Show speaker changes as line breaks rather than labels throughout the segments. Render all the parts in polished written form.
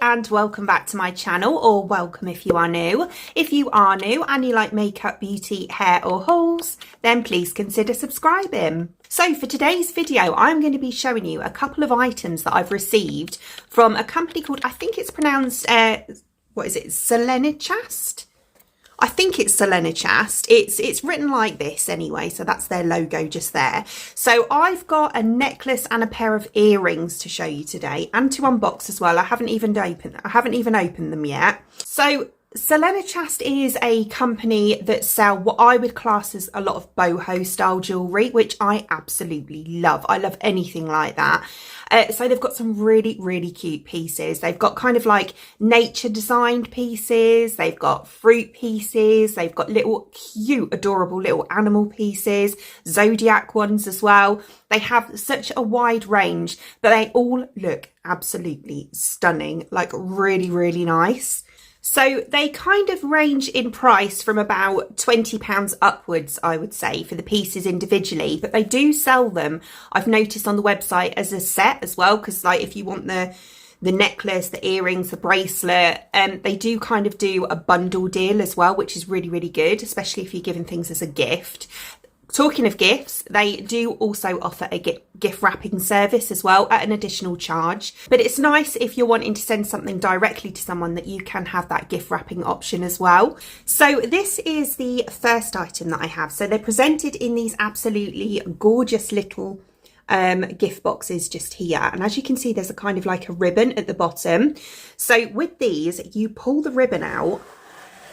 and welcome back to my channel, or welcome if you are new. If you are new and you like makeup, beauty, hair or hauls, then please consider subscribing. So for today's video, I'm going to be showing you a couple of items that I've received from a company called, I think it's pronounced, SELENICHAST? I think it's SELENICHAST. It's written like this anyway, so that's their logo just there. So I've got a necklace and a pair of earrings to show you today, and to unbox as well. I haven't even opened them yet. So SELENICHAST is a company that sell what I would class as a lot of boho style jewellery, which I absolutely love. I love anything like that. So they've got some really cute pieces. They've got kind of like nature designed pieces. They've got fruit pieces. They've got little cute, adorable little animal pieces, zodiac ones as well. They have such a wide range, but they all look absolutely stunning, like really nice. So they kind of range in price from about £20 upwards, I would say, for the pieces individually, but they do sell them, I've noticed on the website, as a set as well, because like if you want the necklace, the earrings, the bracelet, they do kind of do a bundle deal as well, which is really good, especially if you're giving things as a gift. Talking of gifts, they do also offer a gift wrapping service as well at an additional charge. But it's nice if you're wanting to send something directly to someone that you can have that gift wrapping option as well. So this is the first item that I have. So they're presented in these absolutely gorgeous little gift boxes just here. And as you can see, there's a kind of like a ribbon at the bottom. So with these, you pull the ribbon out,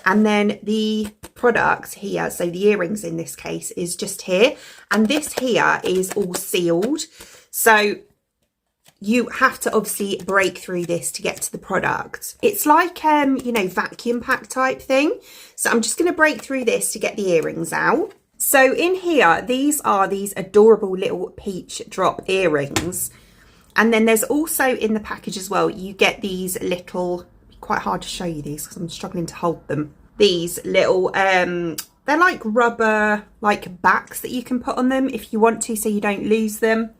and then the product here, so the earrings in this case, is just here. And this here is all sealed. So you have to obviously break through this to get to the product. It's like, you know, vacuum pack type thing. So I'm just going to break through this to get the earrings out. So in here, these are these adorable little peach drop earrings. And then there's also in the package as well, you get these little, quite hard to show you these because I'm struggling to hold them. These little they're like rubber like backs that you can put on them if you want to, so you don't lose them.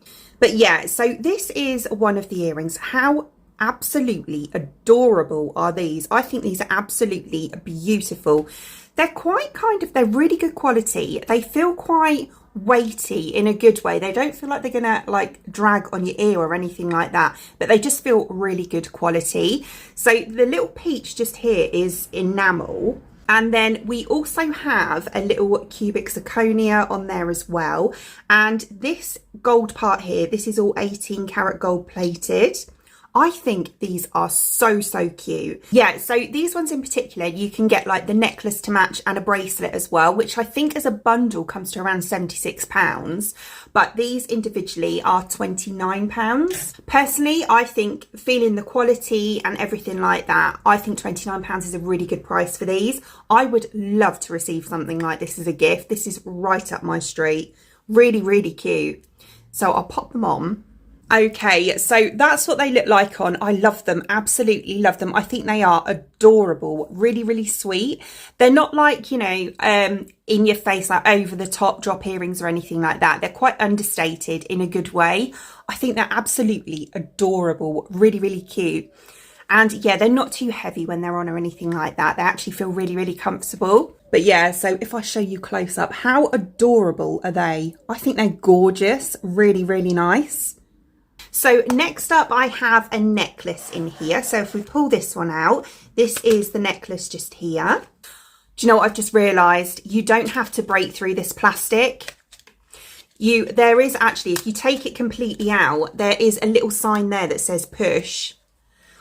But yeah, so this is one of the earrings. How absolutely adorable are these? I think these are absolutely beautiful. They're they're really good quality. They feel quite weighty in a good way. They don't feel like they're gonna like drag on your ear or anything like that, but they just feel really good quality. So the little peach just here is enamel, and then we also have a little cubic zirconia on there as well. And this gold part here, this is all 18 karat gold plated. I think these are so cute. Yeah, so these ones in particular, you can get like the necklace to match and a bracelet as well, which I think as a bundle comes to around £76. But these individually are £29. Personally, I think, feeling the quality and everything like that, I think £29 is a really good price for these. I would love to receive something like this as a gift. This is right up my street. Really cute. So I'll pop them on. Okay, so that's what they look like on. I love them, absolutely love them. I think they are adorable, really sweet. They're not like, you know, in your face, like over the top drop earrings or anything like that. They're quite understated in a good way. I think they're absolutely adorable, really cute. And yeah, they're not too heavy when they're on or anything like that. They actually feel really comfortable. But yeah, so if I show you close up, how adorable are they? I think they're gorgeous, really nice. So next up, I have a necklace in here. So if we pull this one out, this is the necklace just here. Do you know what I've just realised? You don't have to break through this plastic. There is actually, if you take it completely out, there is a little sign there that says push.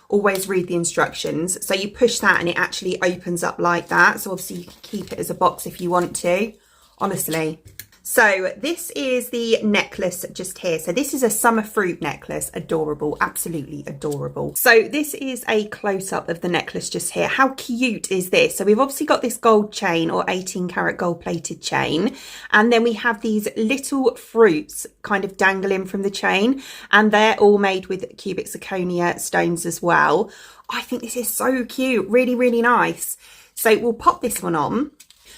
Always read the instructions. So you push that and it actually opens up like that. So obviously you can keep it as a box if you want to, honestly. So this is the necklace just here. So this is a summer fruit necklace. Adorable, absolutely adorable. So this is a close-up of the necklace just here. How cute is this? So we've obviously got this gold chain, or 18 karat gold plated chain. And then we have these little fruits kind of dangling from the chain. And they're all made with cubic zirconia stones as well. I think this is so cute, really nice. So we'll pop this one on.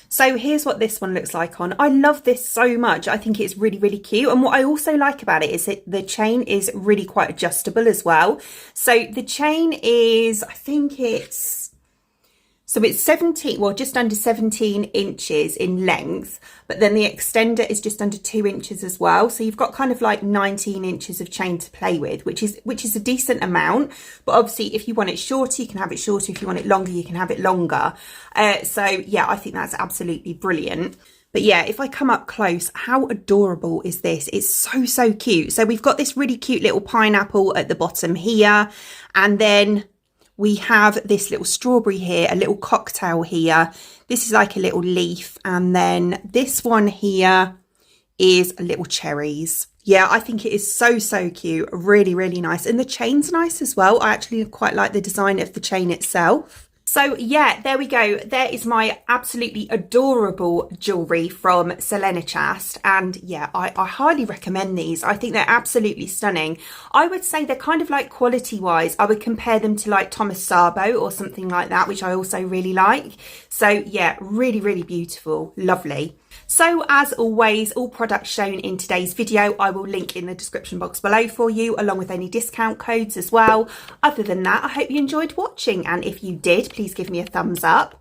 So here's what this one looks like on. I love this so much. I think it's really, really cute. And what I also like about it is that the chain is really quite adjustable as well. So the chain is, I think it's 17, well, just under 17 inches in length, but then the extender is just under 2 inches as well. So you've got kind of like 19 inches of chain to play with, which is a decent amount. But obviously, if you want it shorter, you can have it shorter. If you want it longer, you can have it longer. So yeah, I think that's absolutely brilliant. But yeah, if I come up close, how adorable is this? It's so, so cute. So we've got this really cute little pineapple at the bottom here. And then we have this little strawberry here, a little cocktail here. This is like a little leaf. And then this one here is a little cherries. Yeah, I think it is so, so cute. Really, really nice. And the chain's nice as well. I actually quite like the design of the chain itself. So yeah, there we go. There is my absolutely adorable jewellery from SELENICHAST. And yeah, I highly recommend these. I think they're absolutely stunning. I would say they're kind of like quality wise, I would compare them to like Thomas Sabo or something like that, which I also really like. So yeah, really, really beautiful. Lovely. So as always, all products shown in today's video, I will link in the description box below for you, along with any discount codes as well. Other than that, I hope you enjoyed watching. And if you did, please give me a thumbs up.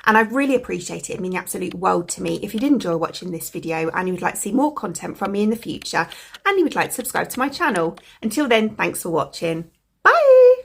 And I really appreciate it. It means the absolute world to me. If you did enjoy watching this video and you would like to see more content from me in the future, and you would like to subscribe to my channel. Until then, thanks for watching. Bye.